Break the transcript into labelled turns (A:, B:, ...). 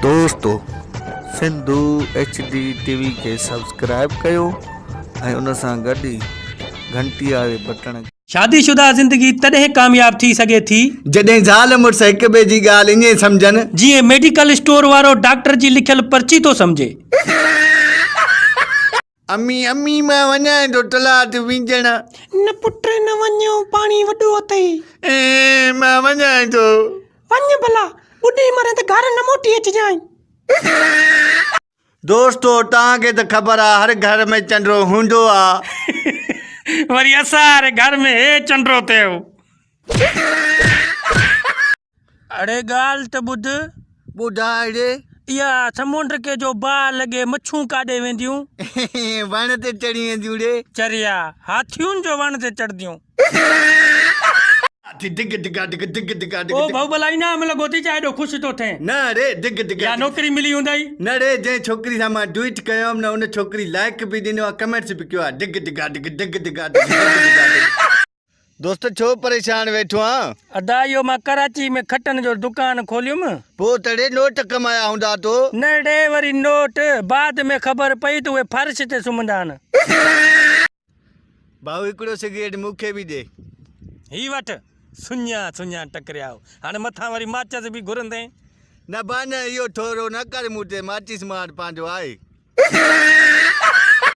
A: दोस्तों Sindhu HD TV के subscribe कयो ऐं उन सां गॾु ई घंटी वारे बटण।
B: शादीशुदा ज़िंदगी तॾहिं कामयाब थी सघे थी
C: जॾहिं ज़ाल मुड़ुस हिक ॿिए जी ॻाल्हि ईअं सम्झनि
B: जीअं मेडिकल स्टोर वारो डॉक्टर जी लिखियल पर्ची थो सम्झे।
C: अम्मी अम्मी मां वञां थो तलाउ विझण।
B: न पुट न वञो, पाणी वॾो अथई।
C: मां वञां थो।
B: वञ भला, ॿुॾी मरे त घर न मोटी अचिजांइ।
C: दोस्तो तव्हांखे त ख़बर आहे हर घर में चंडो हूंदो आहे।
B: वरी असां घर में हे चंडो थियो। अड़े ॻाल्हि त ॿुध,
C: ॿुधाए
B: इहा समुंड के जो बाह लॻे मच्छूं काॾे वेंदियूं?
C: वण ते चढ़ी वेंदियूं रे।
B: चरिया हाथियुनि जो वण ते चढ़दियूं।
C: डिग डिगा डिग डिग डिगा डिग।
B: ओ भाऊ भला इनाम लॻो थी चाहे एॾो ख़ुशि थो थिए।
C: न रे डिग डिगा।
B: या नौकरी मिली हूंदई।
C: न रे जंहिं छोकिरी सां मां ट्वीट कयो हुअमि न उन छोकिरी लाइक बि ॾिनो आहे, कमेंट्स बि कयो आहे। डिग डिगा डिग डिग डिगा डिग। दोस्त छो परेशान वेठो आहीं?
B: अदा इहो मां कराची में खटनि जो दुकान खोलियुमि।
C: पोइ तड़े नोट कमाया हूंदा तो?
B: न ॾे वरी नोट, बाद में ख़बर पई त उहे फर्श ते सुम्हंदा आहिनि।
C: भाऊ हिकिड़ो सिगरेट मूंखे बि ॾे।
B: ही वठ सुञा सुञा टकरियाओ, हाणे मथां वरी माचिस बि घुरंदे।
C: न बान इहो थोरो न कर मूं ते, माचिस मार पंहिंजो आहे।